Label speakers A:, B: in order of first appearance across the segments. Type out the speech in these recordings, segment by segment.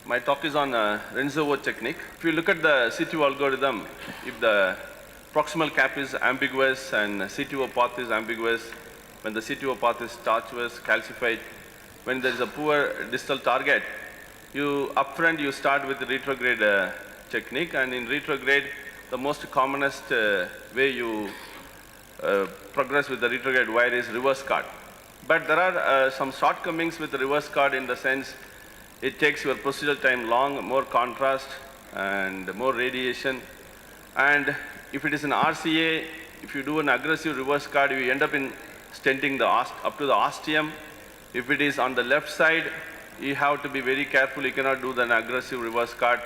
A: My talk is on Rendezvous technique. If you look at the CTO algorithm, if the proximal cap is ambiguous and CTO path is ambiguous, when the CTO path is tortuous, calcified, when there is a poor distal target, you upfront you start with the retrograde technique, and in retrograde, the most commonest way you progress with the retrograde wire is reverse card. But there are some shortcomings with the reverse card in the sense it takes your procedural time long, more contrast and more radiation. And if it is an RCA, if you do an aggressive reverse card, you end up in stenting the up to the ostium. If it is on the left side, you have to be very careful. You cannot do an aggressive reverse card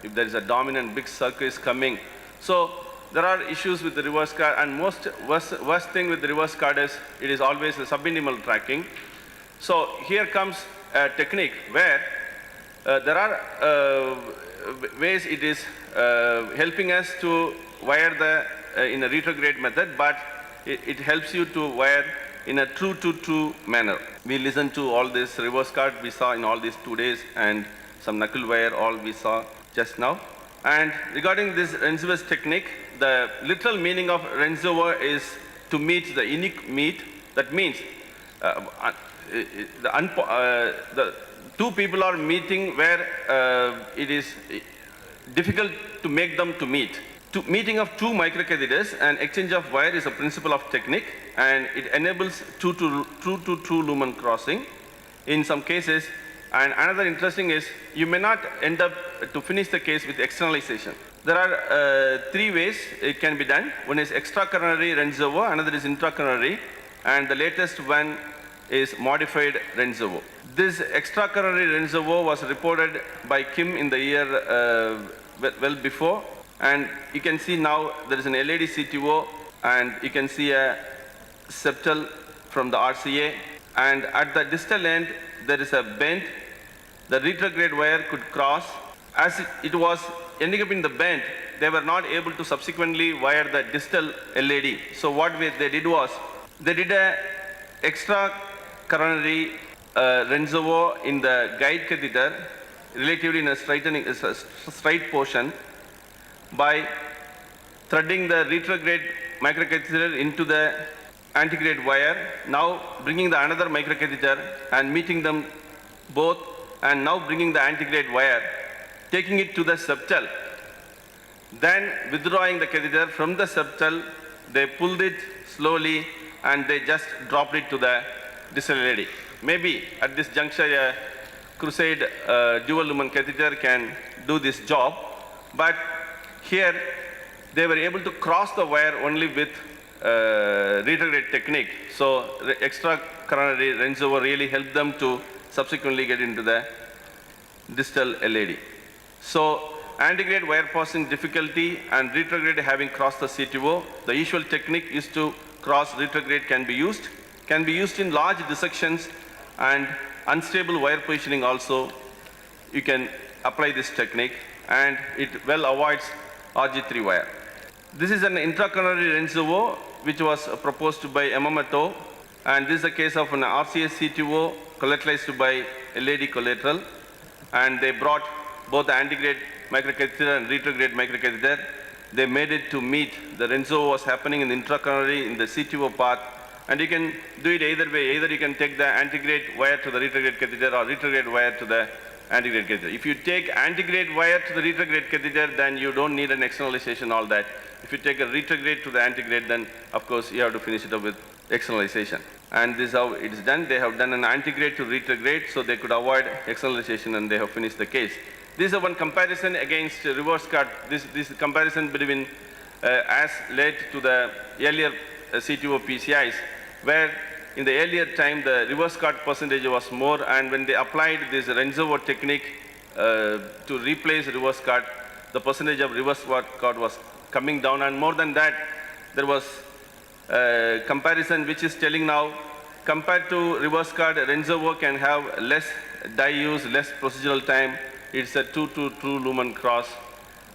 A: if there is a dominant big circus coming. So there are issues with the reverse card, and worst thing with the reverse card is it is always the subintimal tracking. So here comes a technique where there are ways it is helping us to wire the in a retrograde method, but it helps you to wire in a true to true manner. We listened to all this reverse card we saw in all these 2 days, and some knuckle wire all we saw just now. And regarding this Rendezvous technique, the literal meaning of Rendezvous is to meet the unique meet. That means the two people are meeting where it is difficult to make them to meet. Meeting of two microcatheters and exchange of wire is a principle of technique, and it enables true to true lumen crossing in some cases. And another interesting is you may not end up to finish the case with externalization. There are 3 ways it can be done. One is extracoronary Rendezvous, another is intracoronary, and the latest one is modified Rendezvous. This extracoronary Rendezvous was reported by Kim in the year well before, and you can see now there is an LED CTO, and you can see a septal from the RCA, and at the distal end there is a bend. The retrograde wire could cross. As it was ending up in the bend, they were not able to subsequently wire the distal LED. So what they did was, they did a extra coronary Rendezvous in the guide catheter, relatively in a straight portion, by threading the retrograde microcatheter into the antegrade wire, now bringing the another microcatheter and meeting them both, and now bringing the antegrade wire, taking it to the septal, then withdrawing the catheter from the septal. They pulled it slowly and they just dropped it to the distal LED. Maybe at this juncture a Crusade dual lumen catheter can do this job, but here they were able to cross the wire only with retrograde technique. So the extra coronary Rendezvous really helped them to subsequently get into the distal LED. So antegrade wire passing difficulty and retrograde having crossed the CTO, the usual technique is to cross retrograde can be used in large dissections and unstable wire positioning also. You can apply this technique, and it well avoids RG3 wire. This is an intracoronary Rendezvous which was proposed by Yamamoto, and this is a case of an RCA CTO collateralized by LED collateral, and they brought both the antegrade microcatheter and retrograde microcatheter. They made it to meet the Rendezvous was happening in the intracoronary in the CTO path, and you can do it either way. Either you can take the antegrade wire to the retrograde catheter or retrograde wire to the antegrade catheter. If you take antegrade wire to the retrograde catheter, then you don't need an externalization, all that. If you take a retrograde to the antegrade, then of course you have to finish it up with externalization. And this is how it is done. They have done an antegrade to retrograde, so they could avoid externalization, and they have finished the case. This is one comparison against reverse card. This comparison between as led to the earlier CTO PCIs, where in the earlier time the reverse card percentage was more, and when they applied this Rendezvous technique to replace reverse card, the percentage of reverse card was coming down, and more than that, there was comparison which is telling now, compared to reverse card, Rendezvous can have less die use, less procedural time. It's a true lumen cross.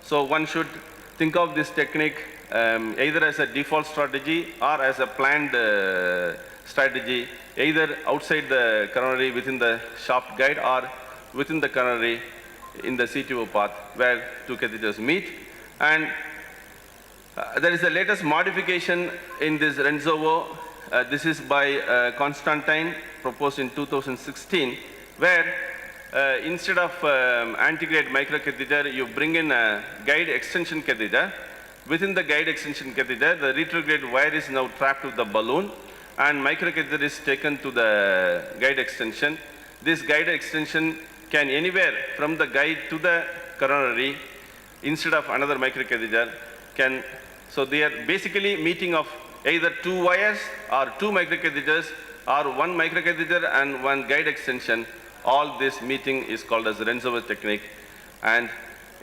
A: So one should think of this technique either as a default strategy or as a planned strategy, either outside the coronary within the shaft guide or within the coronary in the CTO path where two catheters meet. And there is the latest modification in this Rendezvous. This is by Constantine, proposed in 2016, where instead of antegrade microcatheter, you bring in a guide extension catheter. Within the guide extension catheter, the retrograde wire is now trapped with the balloon, and microcatheter is taken to the guide extension. This guide extension can anywhere from the guide to the coronary instead of another microcatheter can. So they are basically meeting of either two wires or two microcatheters or one microcatheter and one guide extension. All this meeting is called as Rendezvous technique. And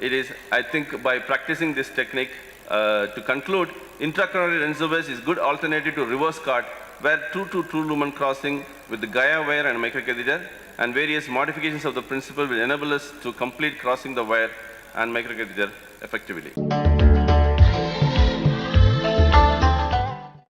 A: it is, I think, by practicing this technique, to conclude, intracoronary Rendezvous is good alternative to reverse cart, where true lumen crossing with the Gaia wire and microcatheter, and various modifications of the principle will enable us to complete crossing the wire and microcatheter effectively.